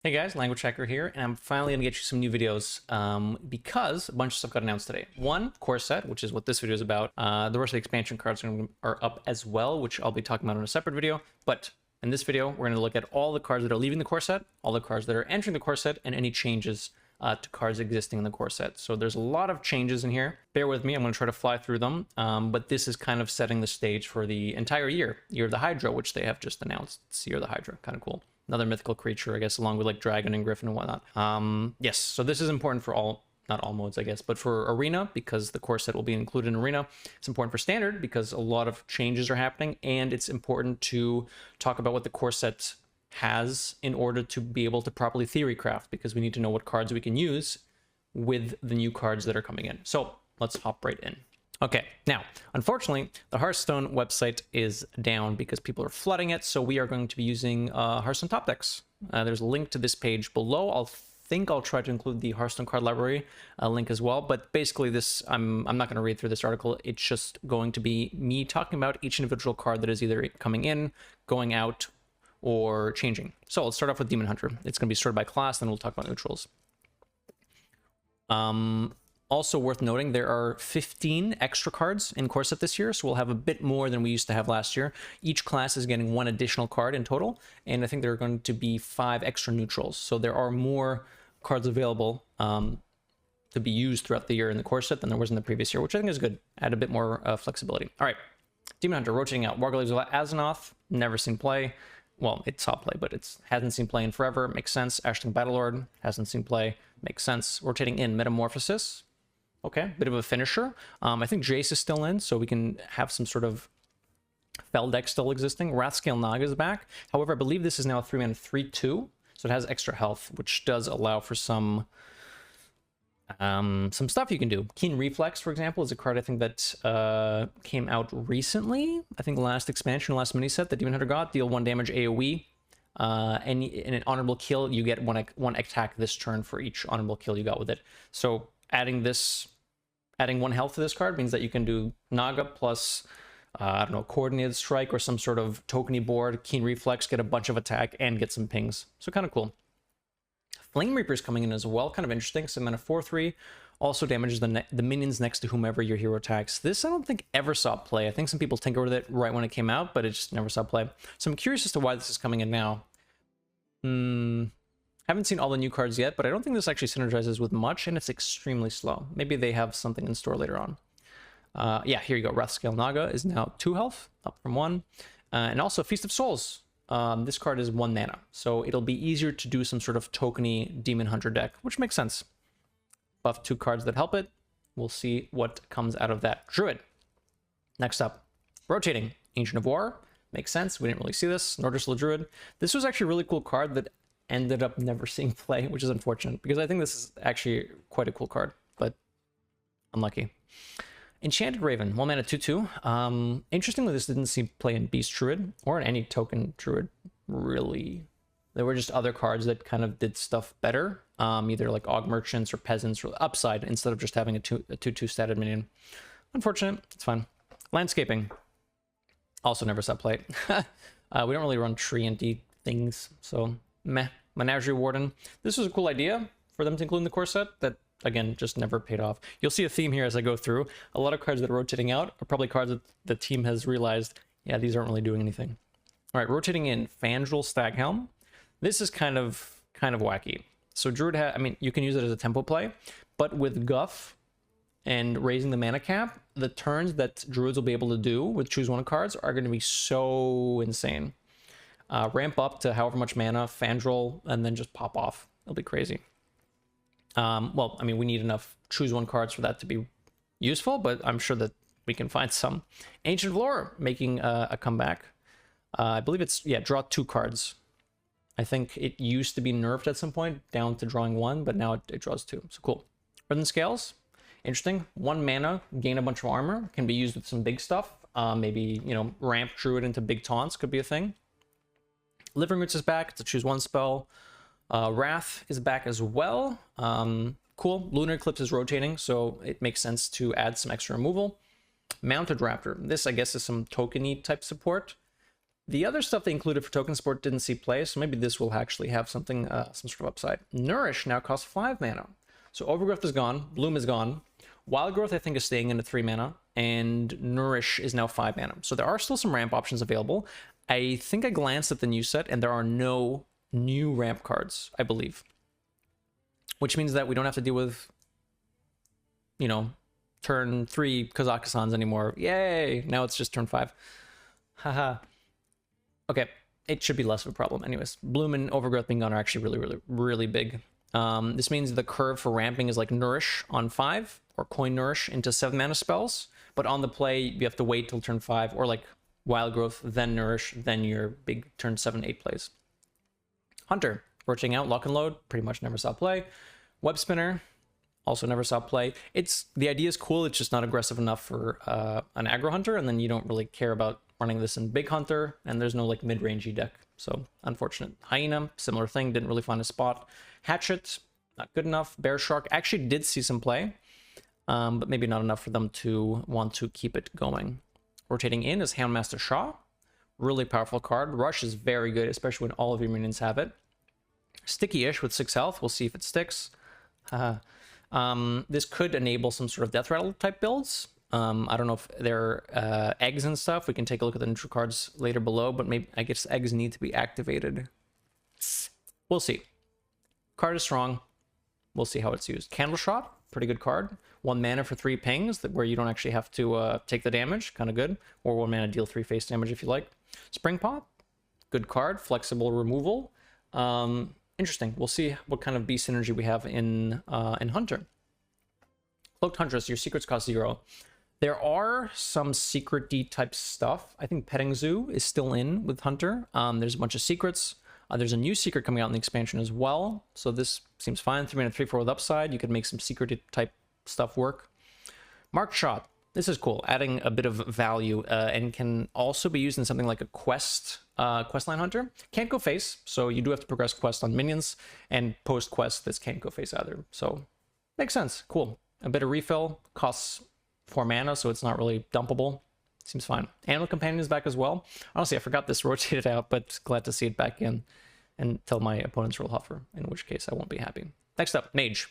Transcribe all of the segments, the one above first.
Hey guys, Languagehacker here, and I'm finally going to get you some new videos because a bunch of stuff got announced today. One, core set, which is what this video is about. The rest of the expansion cards are up as well, which I'll be talking about in a separate video. But in this video, we're going to look at all the cards that are leaving the core set, all the cards that are entering the core set, and any changes to cards existing in the core set. So there's a lot of changes in here. Bear with me, I'm going to try to fly through them. But this is kind of setting the stage for the entire year of the Hydra, which they have just announced. It's Year of the Hydra, kind of cool. Another mythical creature, I guess, along with like dragon and griffin and whatnot. Yes, so this is important for all, not all modes, I guess, but for arena, because the core set will be included in arena. It's important for standard because a lot of changes are happening, and it's important to talk about what the core set has in order to be able to properly theory craft, because we need to know what cards we can use with the new cards that are coming in. So let's hop right in. Okay, now, unfortunately, the Hearthstone website is down because people are flooding it, so we are going to be using Hearthstone top decks. There's a link to this page below. I'll try to include the Hearthstone card library link as well, but basically this, I'm not going to read through this article. It's just going to be me talking about each individual card that is either coming in, going out, or changing. So let's start off with Demon Hunter. It's going to be sorted by class, then we'll talk about neutrals. Also worth noting, there are 15 extra cards in core set this year, so we'll have a bit more than we used to have last year. Each class is getting one additional card in total, and I think there are going to be 5 extra neutrals. So there are more cards available to be used throughout the year in the core set than there was in the previous year, which I think is good. Add a bit more flexibility. All right, Demon Hunter, rotating out. Warglaves Azanoth, never seen play. Well, it saw play, but it hasn't seen play in forever. Makes sense. Ashton Battlelord, hasn't seen play. Makes sense. Rotating in. Metamorphosis. Okay, bit of a finisher. I think Jace is still in, so we can have some sort of Fell deck still existing. Wrathscale Naga is back. However, I believe this is now a 3-mana 3-2, so it has extra health, which does allow for some stuff you can do. Keen Reflex, for example, is a card I think that came out recently. I think last expansion, last mini set that Demon Hunter got. Deal 1 damage AoE. And in an honorable kill, you get one attack this turn for each honorable kill you got with it. So adding 1 health to this card means that you can do Naga plus, I don't know, Coordinated Strike or some sort of tokeny board, Keen Reflex, get a bunch of attack, and get some pings. So kind of cool. Flame Reaper's coming in as well, kind of interesting. So mana 4/3, also damages the minions next to whomever your hero attacks. This I don't think ever saw play. I think some people tinkered with it right when it came out, but it just never saw play. So I'm curious as to why this is coming in now. Haven't seen all the new cards yet, but I don't think this actually synergizes with much, and it's extremely slow. Maybe they have something in store later on. Yeah, here you go. Wrathscale Naga is now 2 health, up from 1. And also Feast of Souls. This card is 1 mana, so it'll be easier to do some sort of tokeny Demon Hunter deck, which makes sense. Buff 2 cards that help it. We'll see what comes out of that. Druid. Next up, rotating. Ancient of War. Makes sense. We didn't really see this. Nordic Druid. This was actually a really cool card that ended up never seeing play, which is unfortunate, because I think this is actually quite a cool card, but unlucky. Enchanted Raven, 1 mana 2/2. Interestingly, this didn't see play in Beast Druid or in any token Druid, really. There were just other cards that kind of did stuff better, either like Og Merchants or Peasants or Upside, instead of just having a 2/2 statted minion. Unfortunate, it's fine. Landscaping, also never saw play. We don't really run treant things, so meh. Menagerie Warden. This was a cool idea for them to include in the core set that, again, just never paid off. You'll see a theme here as I go through. A lot of cards that are rotating out are probably cards that the team has realized, yeah, these aren't really doing anything. All right, rotating in Fandral Staghelm. This is kind of wacky. So Druid, I mean, you can use it as a tempo play, but with Guff and raising the mana cap, the turns that Druids will be able to do with choose 1 cards are going to be so insane. Ramp up to however much mana, Fandral, and then just pop off. It'll be crazy. Well, I mean, we need enough choose 1 cards for that to be useful, but I'm sure that we can find some. Ancient of Lore making a comeback. I believe it's, yeah, draw 2 cards. I think it used to be nerfed at some point down to drawing 1, but now it draws 2. So cool. Earthen Scales, interesting. 1 mana, gain a bunch of armor, can be used with some big stuff. Maybe, you know, ramp Druid into big taunts could be a thing. Living Roots is back. It's a choose 1 spell. Wrath is back as well. Cool. Lunar Eclipse is rotating, so it makes sense to add some extra removal. Mounted Raptor. This, I guess, is some tokeny type support. The other stuff they included for token support didn't see play, so maybe this will actually have something, some sort of upside. Nourish now costs 5 mana. So Overgrowth is gone, Bloom is gone. Wild Growth, I think, is staying into 3 mana, and Nourish is now 5 mana. So there are still some ramp options available. I think I glanced at the new set, and there are no new ramp cards, I believe. Which means that we don't have to deal with, you know, turn 3 Kazakhstans anymore. Yay! Now it's just turn 5. Haha. Okay, it should be less of a problem. Anyways, Bloom and Overgrowth being gone are actually really big. This means the curve for ramping is like Nourish on 5, or Coin Nourish into 7 mana spells. But on the play, you have to wait till turn 5, or like Wild Growth, then Nourish, then your big turn 7, 8 plays. Hunter, rotating out, Lock and Load, pretty much never saw play. Web Spinner, also never saw play. The idea is cool, it's just not aggressive enough for an aggro hunter, and then you don't really care about running this in Big Hunter, and there's no like mid-rangey deck, so unfortunate. Hyena, similar thing, didn't really find a spot. Hatchet, not good enough. Bear Shark actually did see some play, but maybe not enough for them to want to keep it going. Rotating in is Houndmaster Shaw, really powerful card. Rush is very good, especially when all of your minions have it. Sticky-ish with 6 health, we'll see if it sticks. This could enable some sort of Death Rattle type builds. I don't know if they're eggs and stuff. We can take a look at the neutral cards later below, but maybe I guess eggs need to be activated. We'll see. Card is strong. We'll see how it's used. Candle Shot, pretty good card. 1 mana for 3 pings, where you don't actually have to take the damage, kind of good. Or 1 mana deal 3 face damage if you like. Spring Pop, good card. Flexible removal. Interesting. We'll see what kind of beast synergy we have in Hunter. Cloaked Huntress, your secrets cost 0. There are some secret-y type stuff. I think Petting Zoo is still in with Hunter. There's a bunch of secrets. There's a new secret coming out in the expansion as well. So this seems fine. 3 mana 3/4 with upside. You could make some secret type stuff work. Marked Shot. This is cool. Adding a bit of value and can also be used in something like a questline hunter. Can't go face, so you do have to progress quest on minions. And post-quest, this can't go face either. So makes sense. Cool. A bit of refill. Costs 4 mana, so it's not really dumpable. Seems fine. Animal Companion is back as well. Honestly, I forgot this rotated out, but glad to see it back in until my opponents roll Huffer, in which case I won't be happy. Next up, Mage.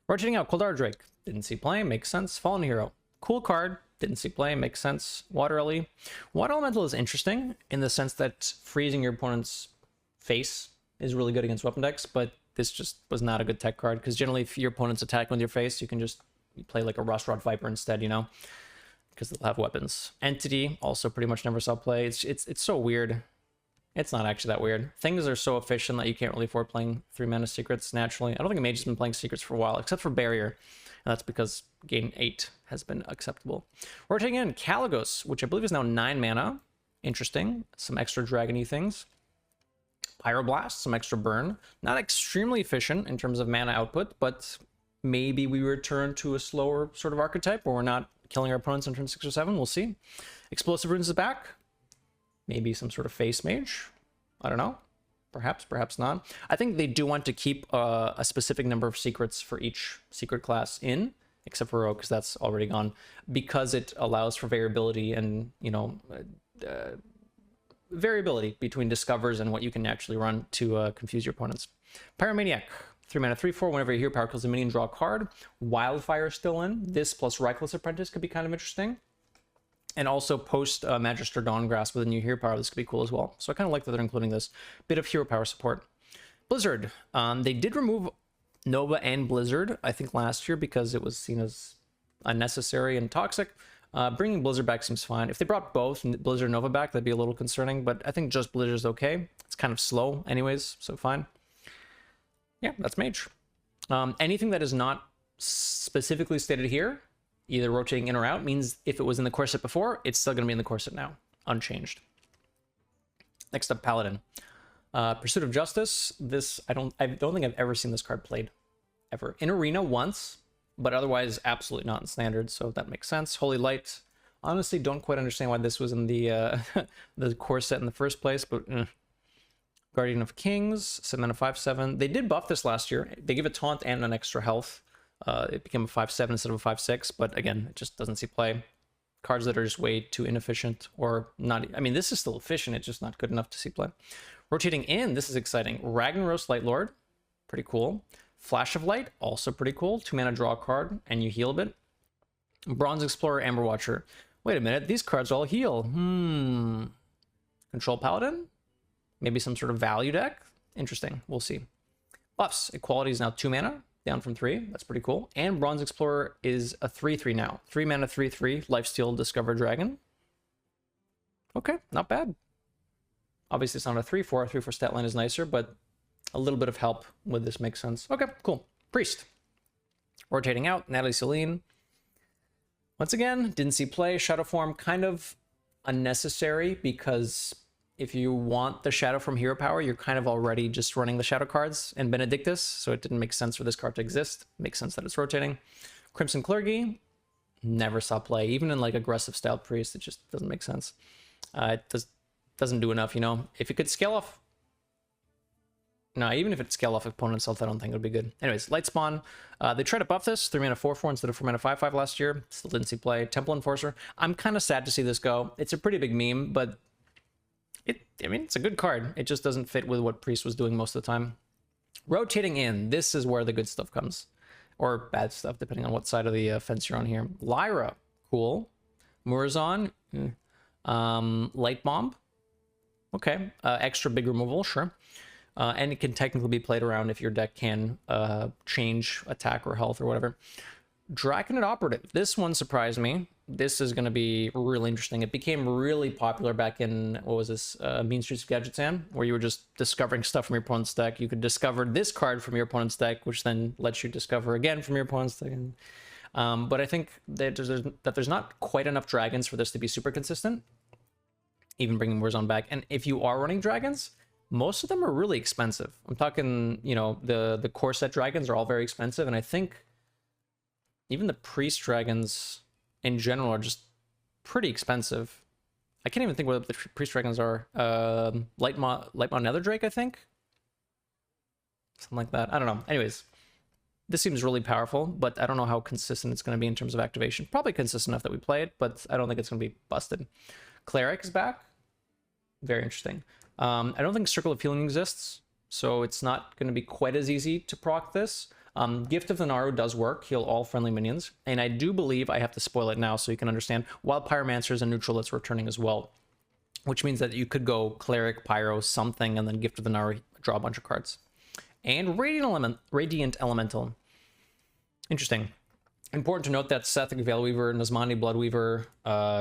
Rotating out, Koldar Drake. Didn't see play, makes sense. Fallen Hero. Cool card, didn't see play, makes sense. Water Ellie. Water Elemental is interesting in the sense that freezing your opponent's face is really good against weapon decks, but this just was not a good tech card, because generally if your opponent's attacking with your face, you can just play like a Rust Rod Viper instead, you know? Because they'll have weapons. Entity, also pretty much never saw play. It's so weird. It's not actually that weird. Things are so efficient that you can't really afford playing 3 mana secrets naturally. I don't think a Mage has been playing secrets for a while, except for Barrier. And that's because game 8 has been acceptable. We're taking in Caligos, which I believe is now 9 mana. Interesting. Some extra dragony things. Pyroblast, some extra burn. Not extremely efficient in terms of mana output, but maybe we return to a slower sort of archetype where we're not killing our opponents on turn 6 or 7. We'll see. Explosive Runes is back. Maybe some sort of face mage. I don't know. Perhaps, perhaps not. I think they do want to keep a specific number of secrets for each secret class in, except for Rogue, because that's already gone, because it allows for variability and, you know, variability between discovers and what you can naturally run to confuse your opponents. Pyromaniac. 3 mana 3/4. Whenever you hear power kills a minion, draw a card. Wildfire still in. This plus Reckless Apprentice could be kind of interesting. And also post Magister Dawngrasp with a new hero power. This could be cool as well. So I kind of like that they're including this. Bit of hero power support. Blizzard. They did remove Nova and Blizzard, I think, last year because it was seen as unnecessary and toxic. Bringing Blizzard back seems fine. If they brought both Blizzard and Nova back, that'd be a little concerning. But I think just Blizzard is okay. It's kind of slow anyways, so fine. Yeah, that's Mage. Anything that is not specifically stated here, either rotating in or out, means if it was in the core set before, it's still going to be in the core set now, unchanged. Next up, Paladin. Pursuit of Justice. This I don't think I've ever seen this card played, ever. In Arena once, but otherwise absolutely not in Standard, so that makes sense. Holy Light. Honestly, don't quite understand why this was in the the core set in the first place, but Guardian of Kings, 7 mana 5/7. They did buff this last year. They give a taunt and an extra health. It became a 5/7 instead of a 5/6, but again, it just doesn't see play. cards that are just way too inefficient or not. I mean, this is still efficient. It's just not good enough to see play. Rotating in, this is exciting. Ragnaros Light Lord, pretty cool. Flash of Light, also pretty cool. 2 mana, draw a card, and you heal a bit. Bronze Explorer, Amber Watcher. Wait a minute, these cards all heal. Control Paladin? Maybe some sort of value deck? Interesting, we'll see. Buffs, Equality is now 2 mana, down from 3. That's pretty cool. And Bronze Explorer is a 3/3 now. 3 mana, 3/3, Lifesteal, Discover Dragon. Okay, not bad. Obviously, it's not a 3/4. 3/4 stat line is nicer, but a little bit of help with this makes sense. Okay, cool. Priest. Rotating out, Natalie Celine. Once again, didn't see play. Shadow form, kind of unnecessary, because if you want the Shadow from Hero Power, you're kind of already just running the Shadow cards and Benedictus, so it didn't make sense for this card to exist. Makes sense that it's rotating. Crimson Clergy, never saw play. Even in like aggressive style Priest, it just doesn't make sense. It doesn't do enough, you know. If it could scale off... No, even if it scale off opponent's health, I don't think it would be good. Anyways, Light Spawn. They tried to buff this, 3 mana 4/4 instead of 4 mana 5/5 last year. Still didn't see play. Temple Enforcer. I'm kind of sad to see this go. It's a pretty big meme, but I mean, it's a good card. It just doesn't fit with what Priest was doing most of the time. Rotating in. This is where the good stuff comes. Or bad stuff, depending on what side of the fence you're on here. Lyra. Cool. Murazon. Light Bomb. Okay. Extra big removal, sure. And it can technically be played around if your deck can change attack or health or whatever. Draconid Operative. This one surprised me. This is going to be really interesting. It became really popular back in, what was this, Mean Streets of Gadgetzan, where you were just discovering stuff from your opponent's deck. You could discover this card from your opponent's deck, which then lets you discover again from your opponent's deck. But I think that there's not quite enough dragons for this to be super consistent, even bringing Warzone back. And if you are running dragons, most of them are really expensive. I'm talking, you know, the core set dragons are all very expensive, and I think even the priest dragons in general are just pretty expensive. I can't even think what the priest dragons are. Lightmaw Netherdrake, I think? Something like that. I don't know. Anyways, this seems really powerful, but I don't know how consistent it's going to be in terms of activation. Probably consistent enough that we play it, but I don't think it's going to be busted. Cleric is back. Very interesting. I don't think Circle of Healing exists, so it's not going to be quite as easy to proc this. Gift of the Naru does work, heal all friendly minions, and I do believe I have to spoil it now so you can understand. Wild Pyromancer is a neutral that's returning as well, which means that you could go Cleric, Pyro, something, and then Gift of the Naru, draw a bunch of cards. And Radiant Elemental. Interesting. Important to note that Sethic Veilweaver, Nazmani Bloodweaver,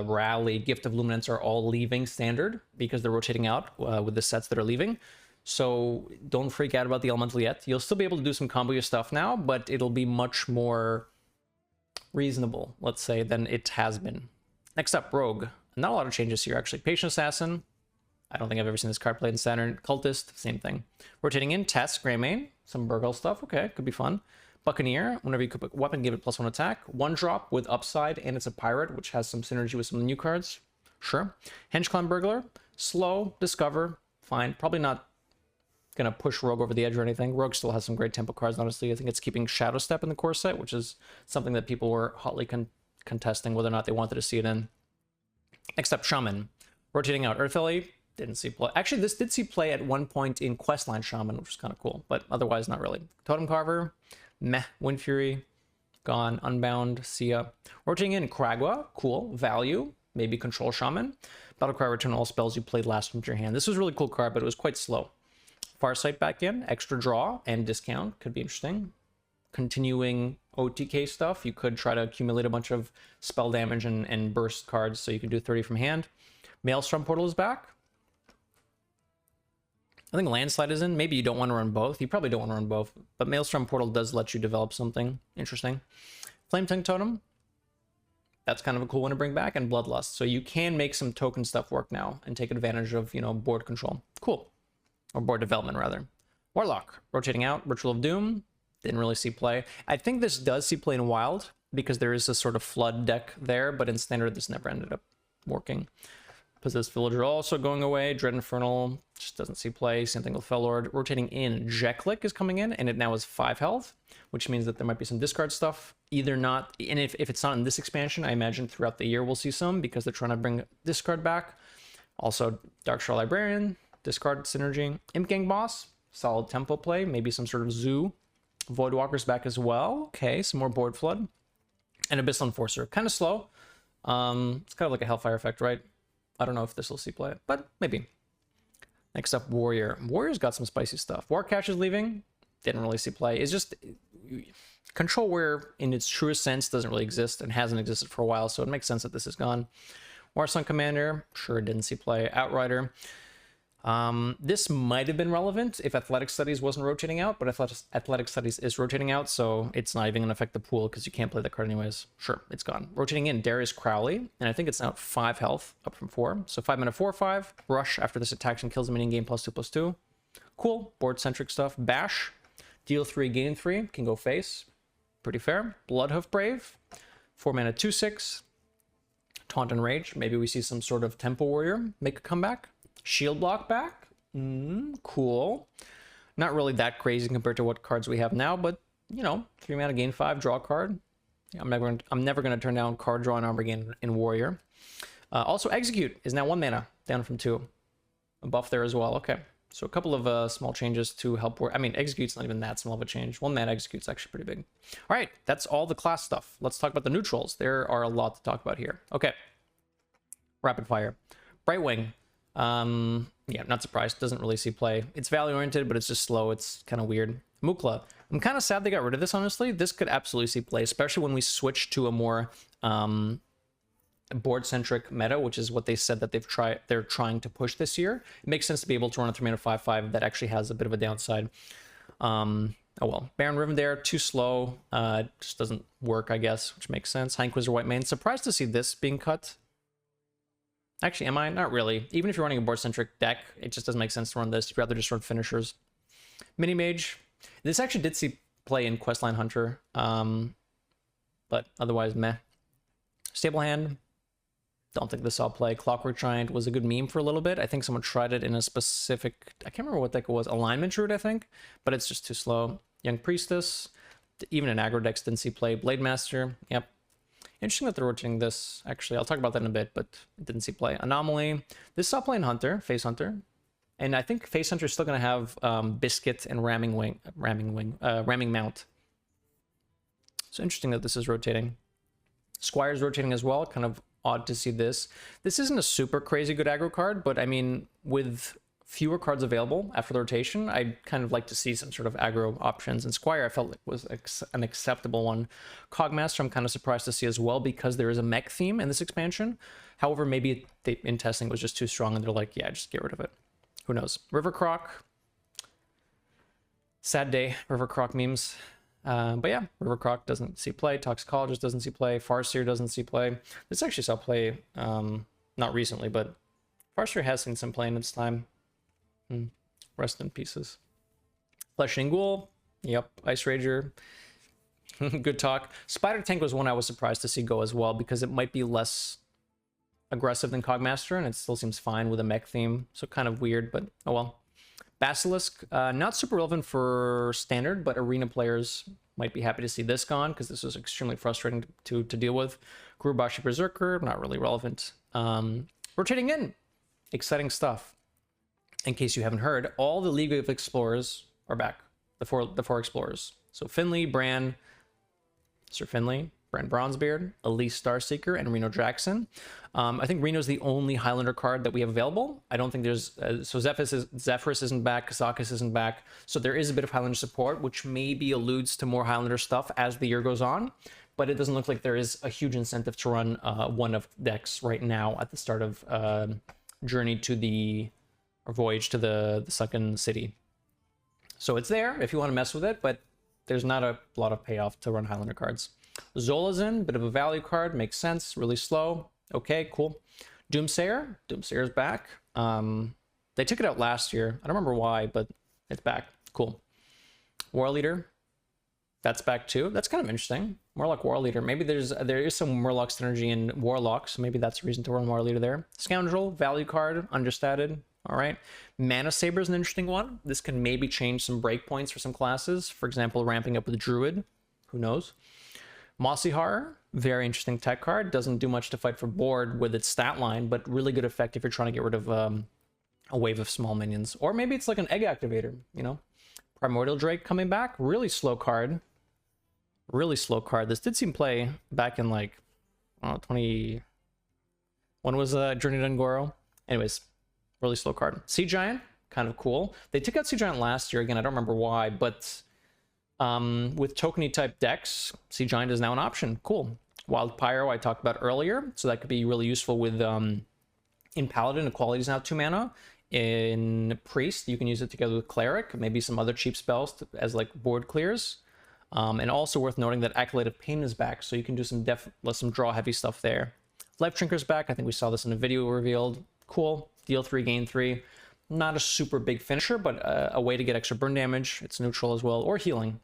Rally, Gift of Luminance are all leaving standard because they're rotating out with the sets that are leaving. So don't freak out about the Elemental yet. You'll still be able to do some combo stuff now, but it'll be much more reasonable, let's say, than it has been. Next up, Rogue. Not a lot of changes here, actually. Patient Assassin. I don't think I've ever seen this card played in Saturn. Cultist, same thing. Rotating in, Tess, Greymane. Some Burgle stuff. Okay, could be fun. Buccaneer, whenever you cook a weapon, give it +1 attack. 1-drop with upside, and it's a pirate, which has some synergy with some of the new cards. Sure. Hengeclan Burglar, slow, discover, fine. Probably not gonna push Rogue over the edge or anything. Rogue still has some great tempo cards, honestly. I think it's keeping Shadow Step in the core set, which is something that people were hotly contesting whether or not they wanted to see it in. Next up, Shaman. Rotating out Earth Ellie, didn't see play. Actually, this did see play at one point in Questline Shaman, which was kind of cool, but otherwise not really. Totem Carver, meh. Wind Fury, gone. Unbound, Sia. Rotating in Kragwa, cool. Value, maybe Control Shaman. Battlecry, return all spells you played last from your hand. This was a really cool card, but it was quite slow. Farsight back in, extra draw and discount, could be interesting. Continuing OTK stuff, you could try to accumulate a bunch of spell damage and burst cards so you can do 30 from hand. Maelstrom Portal is back. I think Landslide is in. Maybe you don't want to run both. You probably don't want to run both, but Maelstrom Portal does let you develop something interesting. Flame Tongue Totem. That's kind of a cool one to bring back. And Bloodlust. So you can make some token stuff work now and take advantage of, you know, board control. Cool. Or board development, rather. Warlock. Rotating out. Ritual of Doom. Didn't really see play. I think this does see play in Wild because there is a sort of flood deck there, but in Standard this never ended up working. Possessed Villager also going away. Dread Infernal just doesn't see play. Same thing with Fellord. Rotating in, Jeklik is coming in, and it now has 5 health, which means that there might be some discard stuff. Either not, and if it's not in this expansion, I imagine throughout the year we'll see some, because they're trying to bring discard back. Also, Darkshire Librarian, discard synergy. Imp Gang Boss, solid tempo play. Maybe some sort of zoo. Voidwalker's back as well. Okay, some more Board Flood. And Abyssal Enforcer, kind of slow. It's kind of like a Hellfire effect, right? I don't know if this will see play, but maybe. Next up, Warrior. Warrior's got some spicy stuff. Warcash is leaving. Didn't really see play. It's just... Control Warrior, in its truest sense, doesn't really exist and hasn't existed for a while, so it makes sense that this is gone. Warsun Commander, sure, didn't see play. Outrider. This might have been relevant if Athletic Studies wasn't rotating out, but Athletic Studies is rotating out, so it's not even going to affect the pool because you can't play that card anyways. Sure, it's gone. Rotating in, Darius Crowley, and I think it's now at 5 health, up from 4. So 5 mana 4/5. Rush after this attacks and kills a minion game +2/+2. Cool, board-centric stuff. Bash, deal 3, gain 3, can go face. Pretty fair. Bloodhoof Brave, 4 mana 2/6. Taunt and Rage, maybe we see some sort of Tempo Warrior make a comeback. Shield Block back, cool. Not really that crazy compared to what cards we have now, but you know, 3 mana gain 5, draw a card. Yeah, I'm never going to turn down card draw and armor gain in Warrior. Also, Execute is now 1 mana, down from 2. A buff there as well. Okay, so a couple of small changes to help. I mean, Execute's not even that small of a change. 1 mana Execute's actually pretty big. All right, that's all the class stuff. Let's talk about the neutrals. There are a lot to talk about here. Okay, rapid fire. Brightwing. Yeah, not surprised. Doesn't really see play. It's value oriented, but it's just slow. It's kind of weird. Mukla. I'm kind of sad they got rid of this, honestly. This could absolutely see play, especially when we switch to a more board-centric meta, which is what they said that they're trying to push this year. It makes sense to be able to run a 3 mana 5/5 that actually has a bit of a downside. Oh well. Baron Riven there, too slow. Just doesn't work, I guess, which makes sense. High Inquisitor White Mane. Surprised to see this being cut. Actually, am I? Not really. Even if you're running a board-centric deck, it just doesn't make sense to run this. You'd rather just run finishers. Mini Mage. This actually did see play in Questline Hunter, but otherwise, meh. Stable Hand. Don't think this saw play. Clockwork Giant was a good meme for a little bit. I think someone tried it in a specific... I can't remember what deck it was. Alignment Druid, I think, but it's just too slow. Young Priestess. Even in aggro decks didn't see play. Blade Master. Yep. Interesting that they're rotating this. Actually, I'll talk about that in a bit, but it didn't see play. Anomaly. This saw play in Hunter, Face Hunter. And I think Face Hunter is still going to have Biscuit and Ramming Mount. So interesting that this is rotating. Squire's rotating as well. Kind of odd to see this. This isn't a super crazy good aggro card, but I mean, with fewer cards available after the rotation, I'd kind of like to see some sort of aggro options. And Squire, I felt like was an acceptable one. Cogmaster, I'm kind of surprised to see as well, because there is a mech theme in this expansion. However, maybe in testing it was just too strong, and they're like, yeah, just get rid of it. Who knows? River Croc. Sad day, River Croc memes. But yeah, River Croc doesn't see play. Toxicologist doesn't see play. Farseer doesn't see play. This actually saw play, not recently, but Farseer has seen some play in its time. Rest in pieces. Flesh and Ghoul. Yep. Ice Rager. Good talk. Spider Tank was one I was surprised to see go as well, because it might be less aggressive than Cogmaster, and it still seems fine with a mech theme. So kind of weird, but oh well. Basilisk. Not super relevant for Standard, but Arena players might be happy to see this gone, because this was extremely frustrating to deal with. Gurubashi Berserker. Not really relevant. Rotating in. Exciting stuff. In case you haven't heard, all the League of Explorers are back. The four Explorers. So Finley, Bran, Sir Finley, Bran Bronzebeard, Elise Starseeker, and Reno Jackson. I think Reno's the only Highlander card that we have available. I don't think there's... so Zephyrus isn't back, Kazakus isn't back. So there is a bit of Highlander support, which maybe alludes to more Highlander stuff as the year goes on. But it doesn't look like there is a huge incentive to run one of decks right now at the start of Journey to the... or Voyage to the Sunken City. So it's there if you want to mess with it, but there's not a lot of payoff to run Highlander cards. Zolazin, bit of a value card, makes sense, really slow. Okay, cool. Doomsayer, Doomsayer's back. They took it out last year. I don't remember why, but it's back. Cool. War Leader. That's back too. That's kind of interesting. Warlock War Leader. Maybe there is some Warlock synergy in Warlock, so maybe that's a reason to run War Leader there. Scoundrel, value card, understated. All right. Mana Saber is an interesting one. This can maybe change some breakpoints for some classes. For example, ramping up with Druid. Who knows? Mossy Horror, very interesting tech card. Doesn't do much to fight for board with its stat line, but really good effect if you're trying to get rid of a wave of small minions. Or maybe it's like an egg activator, you know? Primordial Drake coming back. Really slow card. Really slow card. This did seem play back in like, I don't know, 20... When was Journey to Ungoro? Anyways, really slow card. Sea Giant, kind of cool. They took out Sea Giant last year. Again, I don't remember why, but with tokeny type decks, Sea Giant is now an option. Cool. Wild Pyro I talked about earlier, so that could be really useful with in Paladin. Equality is now 2 mana. In Priest, you can use it together with Cleric, maybe some other cheap spells as like board clears. And also worth noting that Acolyte of Pain is back, so you can do some draw heavy stuff there. Life Drinker's back. I think we saw this in a video revealed. Cool. Deal 3, gain 3. Not a super big finisher, but a way to get extra burn damage. It's neutral as well, or healing.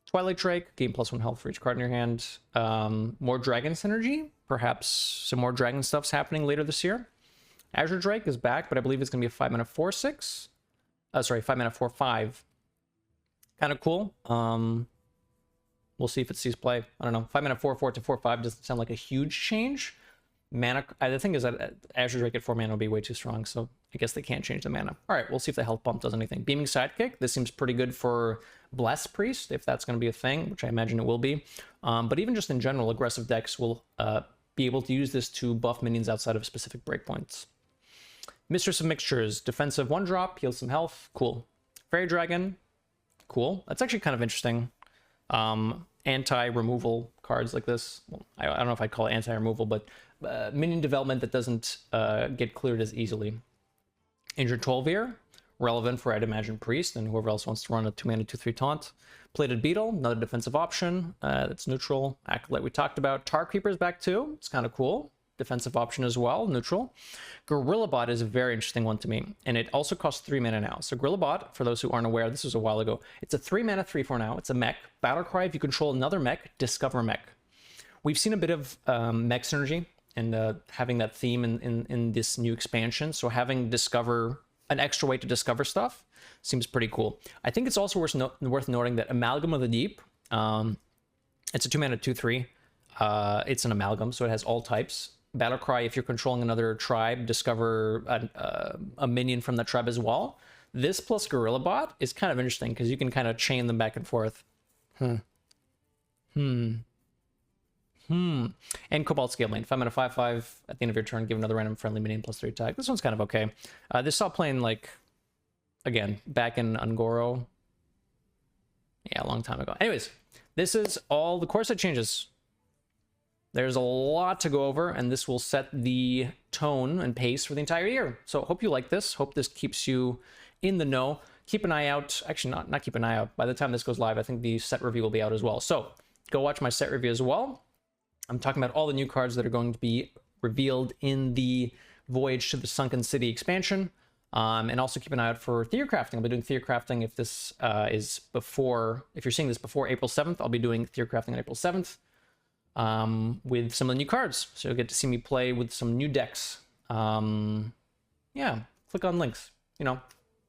Twilight Drake, gain +1 health for each card in your hand. More dragon synergy. Perhaps some more dragon stuff's happening later this year. Azure Drake is back, but I believe it's going to be a 5 mana 4/6. Sorry, 5 mana 4/5. Kind of cool. We'll see if it sees play. I don't know. 5 mana 4/4 to 4/5 doesn't sound like a huge change. Mana, the thing is that Azure Drake at 4 mana will be way too strong, so I guess they can't change the mana. All right, we'll see if the health bump does anything. Beaming Sidekick. This seems pretty good for Bless Priest, if that's going to be a thing, which I imagine it will be. But even just in general, aggressive decks will be able to use this to buff minions outside of specific breakpoints. Mistress of Mixtures. Defensive 1-drop, heals some health. Cool. Fairy Dragon. Cool. That's actually kind of interesting. Anti-removal cards like this. Well, I don't know if I'd call it anti-removal, but minion development that doesn't get cleared as easily. Injured Tol'vir, relevant for, I'd imagine, Priest and whoever else wants to run a 2 mana 2/3 taunt. Plated Beetle, another defensive option. That's neutral. Acolyte we talked about. Tar Creeper's back too. It's kind of cool. Defensive option as well, neutral. Gorillabot is a very interesting one to me, and it also costs 3 mana now. So Gorillabot, for those who aren't aware, this was a while ago. It's a 3 mana 3/4 now. It's a mech. Battlecry, if you control another mech, discover mech. We've seen a bit of mech synergy and having that theme in this new expansion. So having discover, an extra way to discover stuff, seems pretty cool. I think it's also worth noting that Amalgam of the Deep, it's a 2 mana 2/3. It's an amalgam, so it has all types. Battlecry, if you're controlling another tribe, discover a minion from that tribe as well. This plus Gorillabot is kind of interesting because you can kind of chain them back and forth. And Cobalt Scalelane. 5 mana 5/5. At the end of your turn, give another random friendly minion +3 attack. This one's kind of okay. This saw playing, like, again, back in Ungoro. Yeah, a long time ago. Anyways, this is all the core set changes. There's a lot to go over, and this will set the tone and pace for the entire year. So hope you like this. Hope this keeps you in the know. Keep an eye out. Actually, not keep an eye out. By the time this goes live, I think the set review will be out as well. So go watch my set review as well. I'm talking about all the new cards that are going to be revealed in the Voyage to the Sunken City expansion. And also keep an eye out for Theory Crafting. I'll be doing Theory Crafting if this is before, if you're seeing this before April 7th, I'll be doing Theory Crafting on April 7th. With some of the new cards, so you'll get to see me play with some new decks. Yeah, click on links. You know,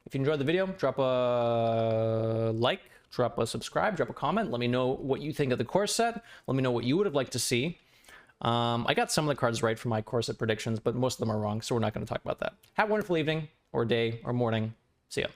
if you enjoyed the video, drop a like, drop a subscribe, drop a comment. Let me know what you think of the core set. Let me know what you would have liked to see. I got some of the cards right for my core set predictions, but most of them are wrong, so we're not going to talk about that. Have a wonderful evening, or day, or morning. See ya.